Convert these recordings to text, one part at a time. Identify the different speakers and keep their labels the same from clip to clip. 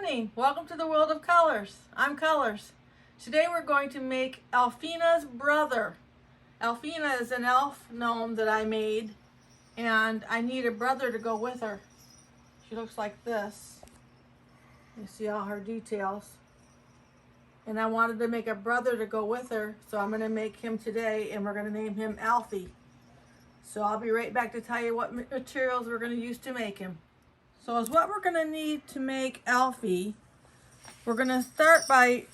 Speaker 1: morning. Welcome to the world of colors. I'm Colors. Today we're going to make Elfina's brother. Elfina is an elf gnome that I made, and I need a brother to go with her. She looks like this. You see all her details. And I wanted to make a brother to go with her, so I'm going to make him today, and we're going to name him Elfie. So I'll be right back to tell you what materials we're going to use to make him. So as what we're going to need to make Elfie, we're going to start by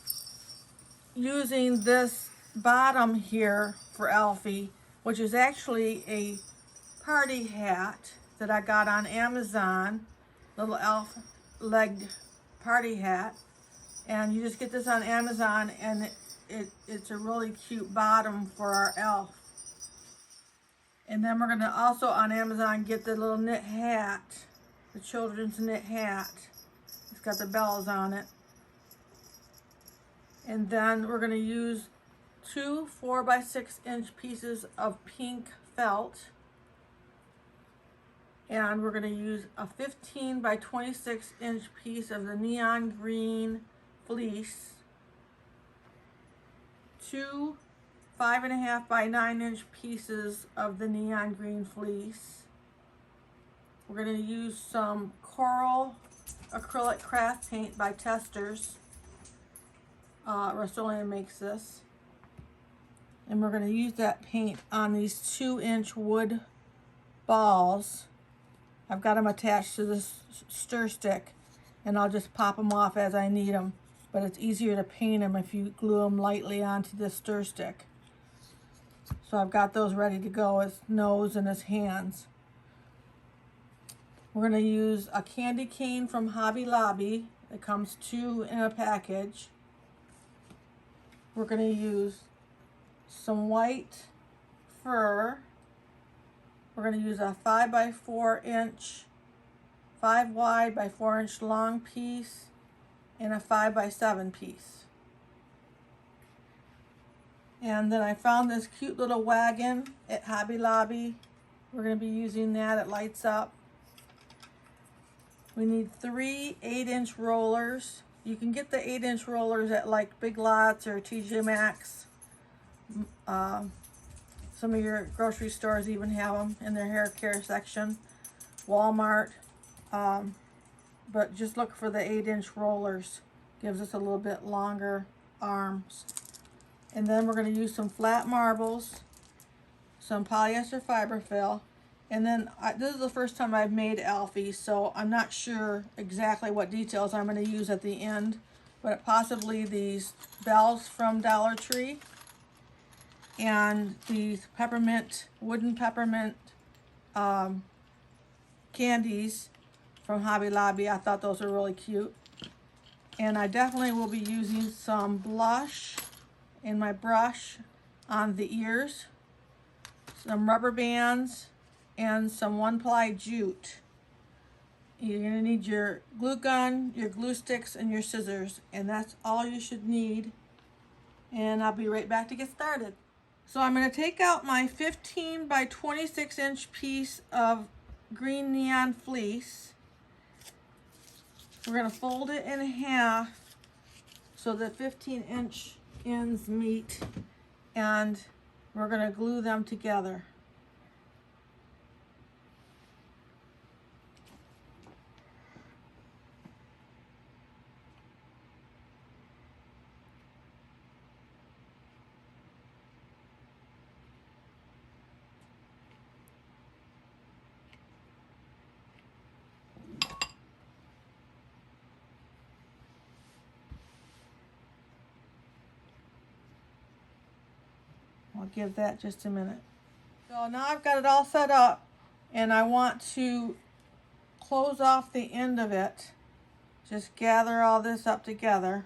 Speaker 1: using this bottom here for Elfie, which is actually a party hat that I got on Amazon, little elf legged party hat. And you just get this on Amazon, and it's a really cute bottom for our elf. And then we're going to also on Amazon get the little knit hat, the children's knit hat. It's got the bells on it. And then we're going to use two 4x6-inch pieces of pink felt. And we're going to use a 15x26-inch piece of the neon green fleece. Two 5.5x9-inch pieces of the neon green fleece. We're going to use some coral acrylic craft paint by Testers. Rust-Oleum makes this. And we're going to use that paint on these 2-inch wood balls. I've got them attached to this stir stick, and I'll just pop them off as I need them. But it's easier to paint them if you glue them lightly onto the stir stick. So I've got those ready to go, his nose and his hands. We're going to use a candy cane from Hobby Lobby. It comes 2 in a package. We're going to use some white fur. We're going to use a 5x4-inch, 5 wide by 4-inch long piece, and a 5x7 piece. And then I found this cute little wagon at Hobby Lobby. We're going to be using that. It lights up. We need 3 8-inch rollers. You can get the 8-inch rollers at like Big Lots or TJ Maxx. Some of your grocery stores even have them in their hair care section. Walmart. But just look for the 8-inch rollers. Gives us a little bit longer arms. And then we're going to use some flat marbles, some polyester fiberfill, and then this is the first time I've made Elfie, so I'm not sure exactly what details I'm going to use at the end, but possibly these bells from Dollar Tree and these wooden peppermint candies from Hobby Lobby. I thought those were really cute. And I definitely will be using some blush in my brush on the ears, some rubber bands, and some 1-ply jute. You're going to need your glue gun, your glue sticks, and your scissors, and that's all you should need. And I'll be right back to get started. So I'm going to take out my 15x26-inch piece of green neon fleece. We're going to fold it in half so the 15-inch ends meet, and we're going to glue them together. I'll give that just a minute. So now I've got it all set up, and I want to close off the end of it. Just gather all this up together.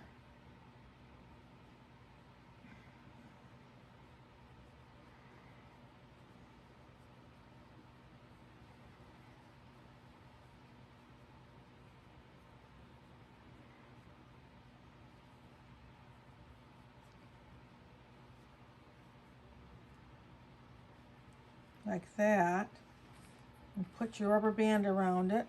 Speaker 1: Like that, and put your rubber band around it.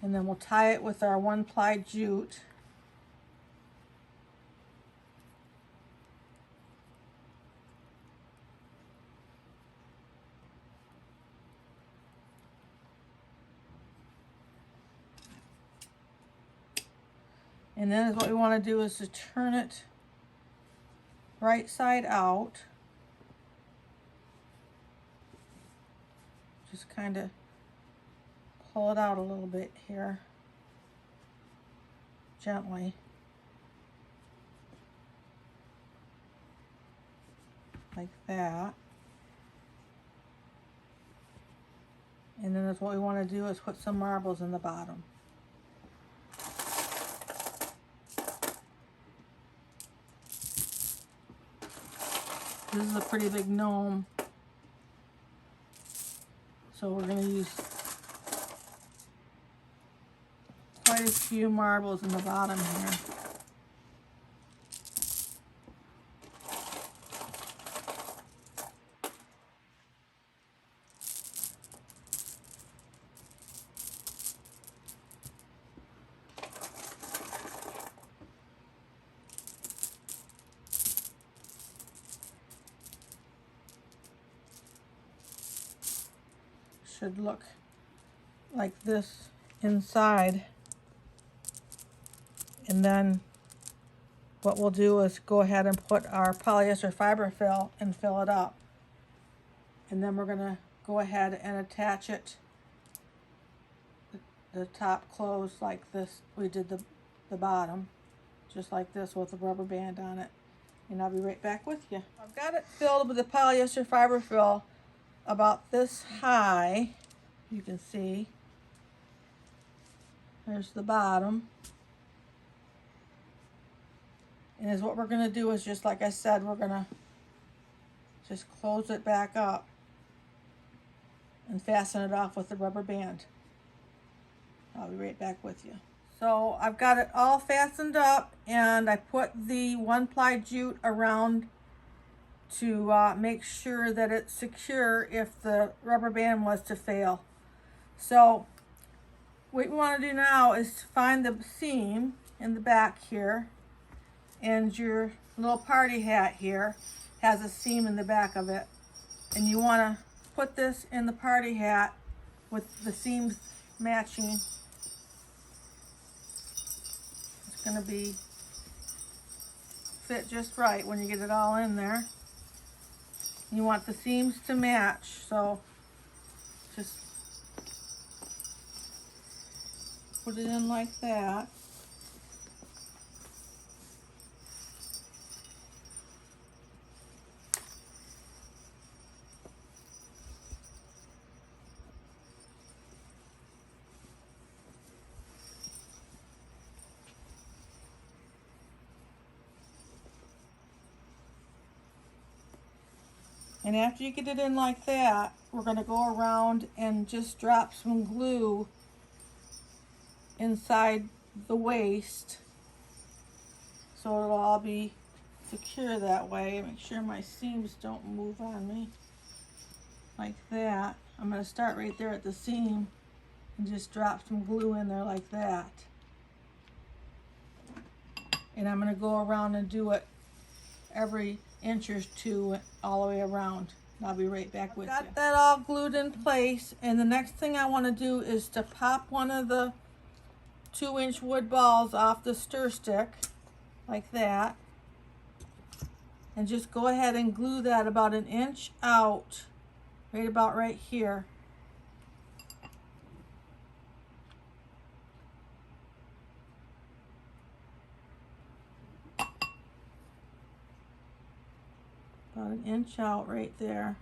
Speaker 1: And then we'll tie it with our 1-ply jute. And then what we want to do is to turn it right side out. Just kind of pull it out a little bit here, gently. Like that. And then that's what we want to do is put some marbles in the bottom. This is a pretty big gnome, so we're going to use quite a few marbles in the bottom here. Should look like this inside. And then what we'll do is go ahead and put our polyester fiber fill and fill it up. And then we're going to go ahead and attach it, the top closed like this. We did the bottom, just like this with a rubber band on it. And I'll be right back with you. I've got it filled with the polyester fiber fill about this high. You can see there's the bottom. And is what we're going to do is, just like I said, we're going to just close it back up and fasten it off with the rubber band. I'll be right back with you. So I've got it all fastened up, and I put the 1-ply jute around to make sure that it's secure if the rubber band was to fail. So what we want to do now is to find the seam in the back here, and your little party hat here has a seam in the back of it, and you want to put this in the party hat with the seams matching. It's going to be fit just right when you get it all in there. You want the seams to match, so just put it in like that. And after you get it in like that, we're going to go around and just drop some glue inside the waist so it'll all be secure that way. Make sure my seams don't move on me. Like that. I'm going to start right there at the seam and just drop some glue in there like that. And I'm going to go around and do it every inch or two all the way around. I'll be right back with you. Got that all glued in place, and the next thing I want to do is to pop one of the 2-inch wood balls off the stir stick like that, and just go ahead and glue that about 1 inch out, right about right here. About 1 inch out right there.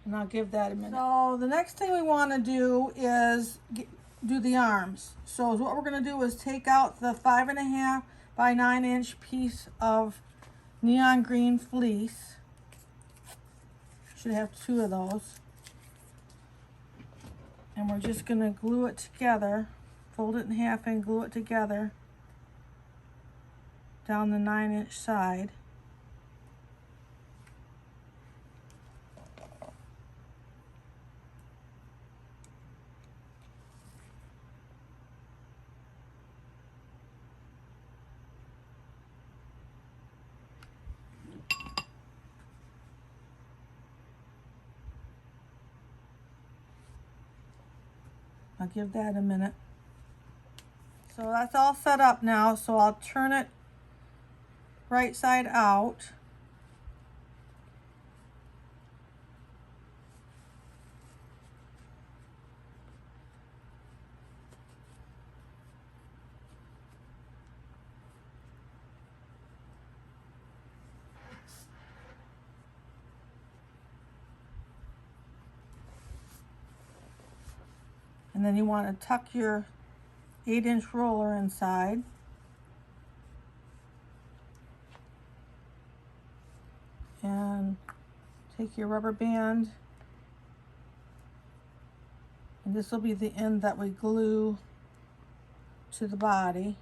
Speaker 1: And I'll give that a minute. So the next thing we want to do is do the arms. So what we're going to do is take out the 5.5 by 9 inch piece of neon green fleece. Should have 2 of those. And we're just going to glue it together. Fold it in half and glue it together down the 9-inch side. I'll give that a minute. So that's all set up now, so I'll turn it right side out. And then you want to tuck your 8-inch roller inside. And take your rubber band, and this will be the end that we glue to the body.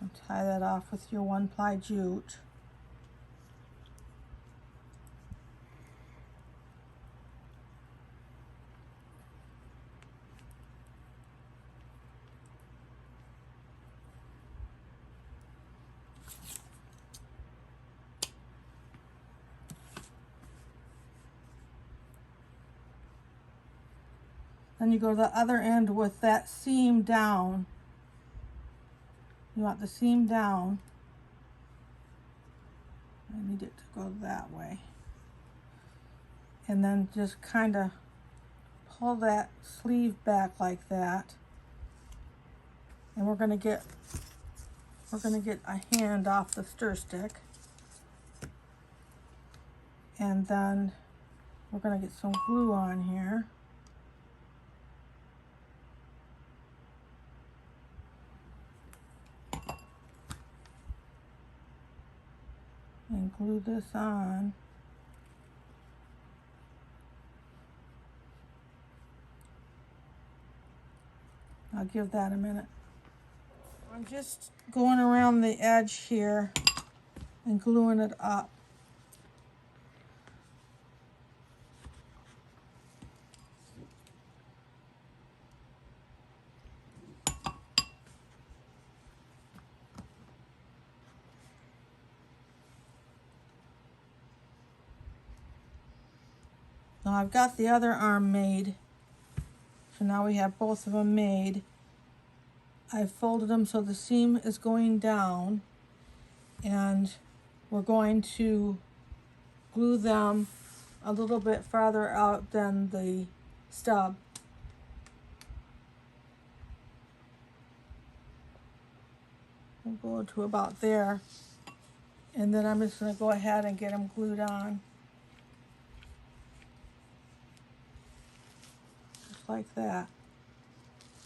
Speaker 1: And tie that off with your 1-ply jute. Then you go to the other end with that seam down. You want the seam down. I need it to go that way. And then just kind of pull that sleeve back like that. And we're gonna get a hand off the stir stick. And then we're gonna get some glue on here. And glue this on. I'll give that a minute. I'm just going around the edge here and gluing it up. Now I've got the other arm made, so now we have both of them made. I've folded them so the seam is going down, and we're going to glue them a little bit farther out than the stub. We'll go to about there, and then I'm just going to go ahead and get them glued on. Like that.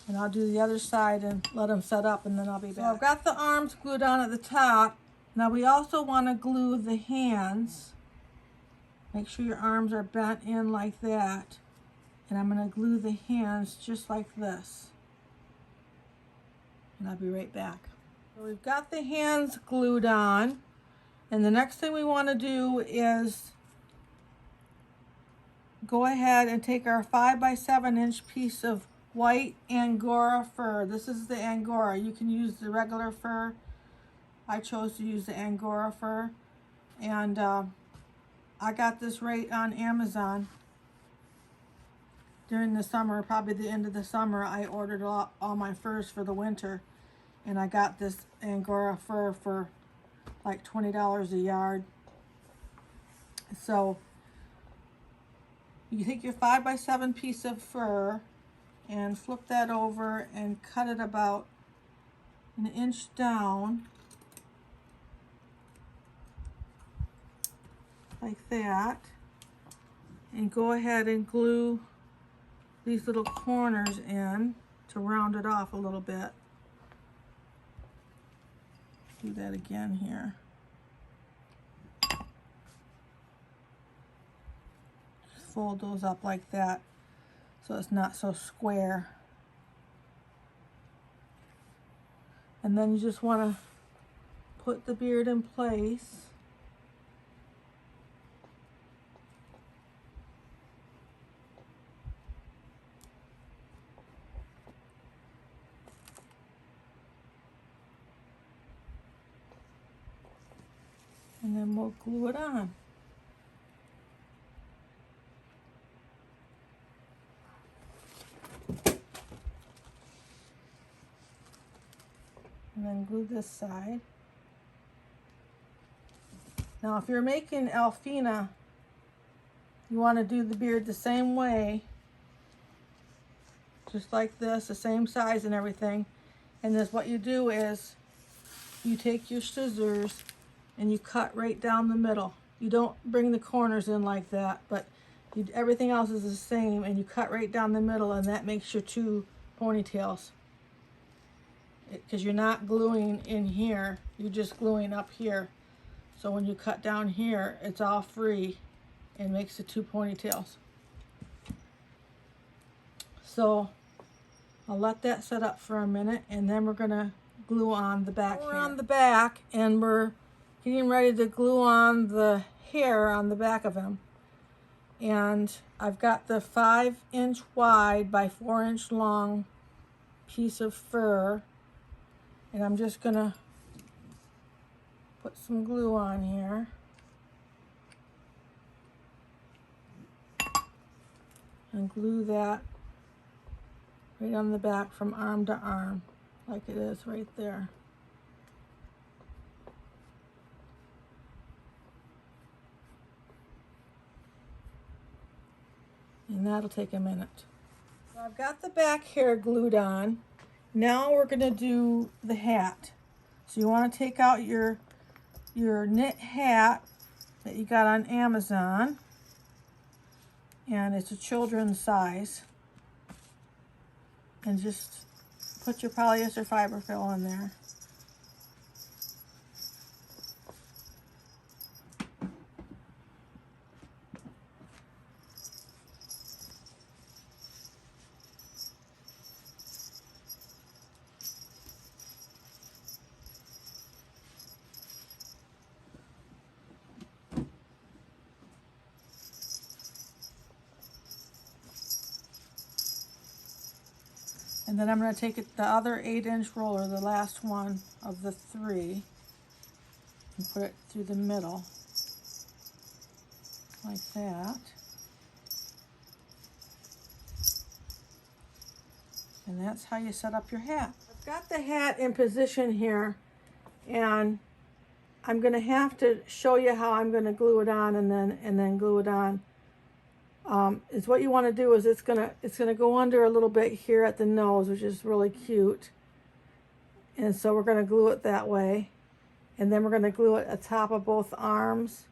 Speaker 1: And I'll do the other side and let them set up, and then I'll be back. So I've got the arms glued on at the top. Now we also want to glue the hands. Make sure your arms are bent in like that. And I'm going to glue the hands just like this. And I'll be right back. So we've got the hands glued on. And the next thing we want to do is go ahead and take our 5x7-inch piece of white Angora fur. This is the Angora. You can use the regular fur. I chose to use the Angora fur. And I got this right on Amazon during the summer, probably the end of the summer. I ordered all my furs for the winter. And I got this Angora fur for like $20 a yard. So you take your 5x7 piece of fur and flip that over and cut it about 1 inch down, like that, and go ahead and glue these little corners in to round it off a little bit. Do that again here. Fold those up like that so it's not so square. And then you just want to put the beard in place. And then we'll glue it on. glue this side. Now if you're making Elfina, you want to do the beard the same way, just like this, the same size and everything. And this, what you do is you take your scissors and you cut right down the middle. You don't bring the corners in like that, but everything else is the same, and you cut right down the middle, and that makes your two ponytails. Because you're not gluing in here, you're just gluing up here. So when you cut down here, it's all free and makes the two ponytails. So I'll let that set up for a minute, and then we're gonna glue on the back here. We're on the back, and we're getting ready to glue on the hair on the back of him. And I've got the 5-inch wide by 4-inch long piece of fur, and I'm just gonna put some glue on here. And glue that right on the back from arm to arm, like it is right there. And that'll take a minute. So I've got the back hair glued on. Now we're gonna do the hat. So you wanna take out your knit hat that you got on Amazon. And it's a children's size. And just put your polyester fiber fill in there. And then I'm going to take the other 8-inch roller, the last one of the 3, and put it through the middle, like that. And that's how you set up your hat. I've got the hat in position here, and I'm going to have to show you how I'm going to glue it on, and then glue it on. Is what you want to do is it's gonna go under a little bit here at the nose, which is really cute, and so we're gonna glue it that way, and then we're gonna glue it at the top of both arms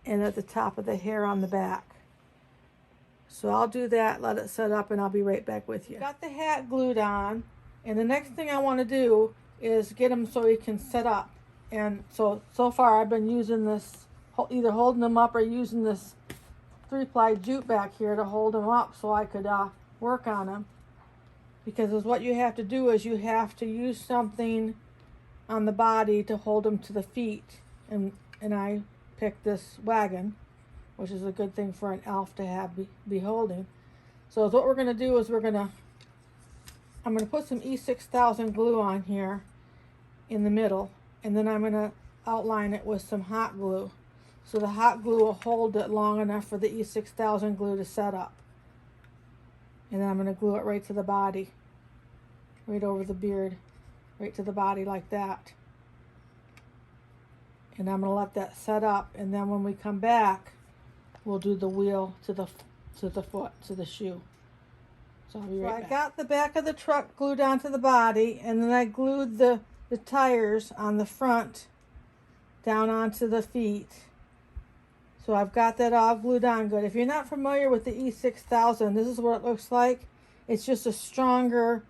Speaker 1: and at the top of the hair on the back. So I'll do that, let it set up, and I'll be right back with you. Got the hat glued on, and the next thing I want to do is get him so he can set up. And so far I've been using this, either holding him up or using this 3-ply jute back here to hold him up so I could work on him. Because what you have to do is you have to use something on the body to hold him to the feet. And I picked this wagon, which is a good thing for an elf to have be holding. So what we're going to do is I'm going to put some E6000 glue on here in the middle, and then I'm going to outline it with some hot glue. So the hot glue will hold it long enough for the E6000 glue to set up. And then I'm going to glue it right to the body, right over the beard, right to the body like that. And I'm going to let that set up, and then when we come back, we'll do the wheel to the foot, to the shoe. So I'll be right back. I got the back of the truck glued onto the body, and then I glued the tires on the front down onto the feet. So I've got that all glued on good. If you're not familiar with the E6000, this is what it looks like. It's just a stronger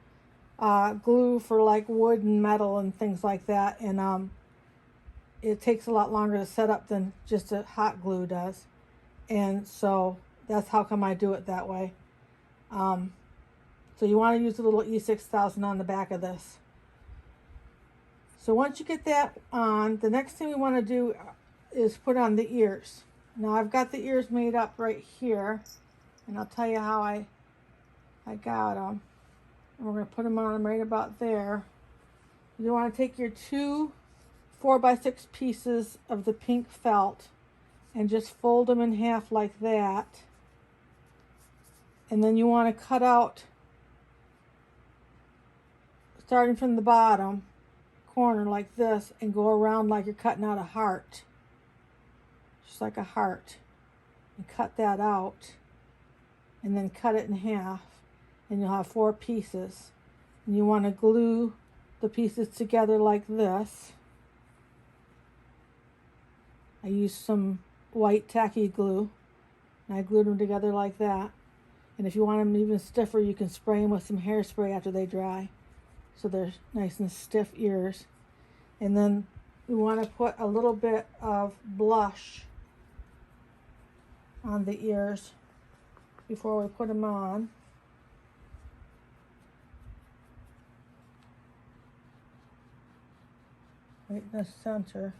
Speaker 1: glue for like wood and metal and things like that. And it takes a lot longer to set up than just a hot glue does. And so that's how come I do it that way. So you want to use a little E6000 on the back of this. So once you get that on, the next thing we want to do is put on the ears. Now I've got the ears made up right here, and I'll tell you how I got them. And we're going to put them on right about there. You want to take your 2 4x6 pieces of the pink felt and just fold them in half like that. And then you want to cut out, starting from the bottom, corner like this and go around like you're cutting out a heart. Just like a heart. And cut that out. And then cut it in half. And you'll have 4 pieces. And you want to glue the pieces together like this. I used some white tacky glue. And I glued them together like that. And if you want them even stiffer, you can spray them with some hairspray after they dry. So they're nice and stiff ears. And then we want to put a little bit of blush on the ears before we put them on. Right in the center.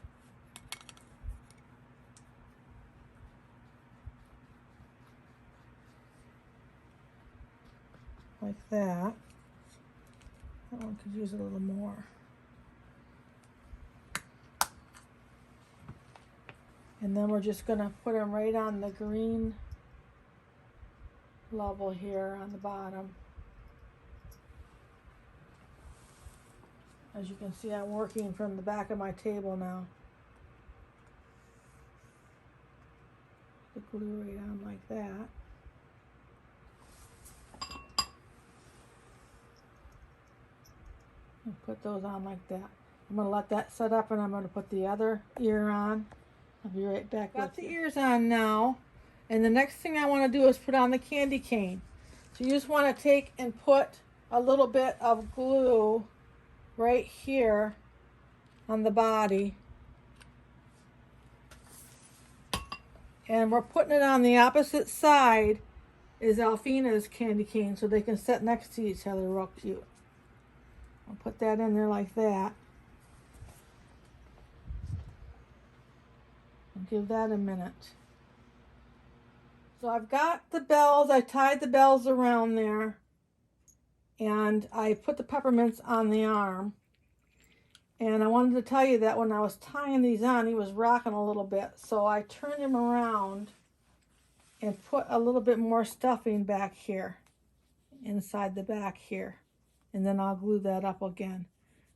Speaker 1: Like that. That one could use a little more. And then we're just going to put them right on the green level here on the bottom. As you can see, I'm working from the back of my table now. The glue right on like that. And put those on like that. I'm going to let that set up and I'm going to put the other ear on. I'll be right back. Got the ears on now. And the next thing I want to do is put on the candy cane. So you just want to take and put a little bit of glue right here on the body. And we're putting it on the opposite side is Elfina's candy cane so they can sit next to each other real cute. I'll put that in there like that. And give that a minute. So I've got the bells, I tied the bells around there. And I put the peppermints on the arm. And I wanted to tell you that when I was tying these on, he was rocking a little bit. So I turned him around and put a little bit more stuffing back here, inside the back here. And then I'll glue that up again.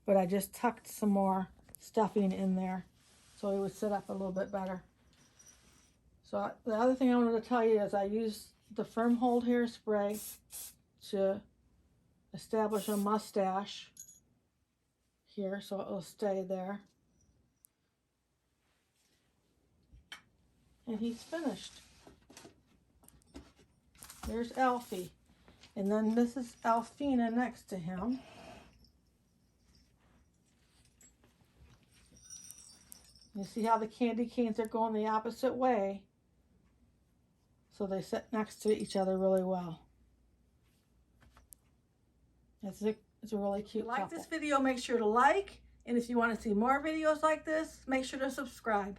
Speaker 1: But I just tucked some more stuffing in there so he would sit up a little bit better. So the other thing I wanted to tell you is I used the firm hold hairspray to establish a mustache here so it will stay there. And he's finished. There's Elfie. And then this is Elfina next to him. You see how the candy canes are going the opposite way? So they sit next to each other really well. It's a really cute couple. If you like this video, make sure to like. And if you want to see more videos like this, make sure to subscribe.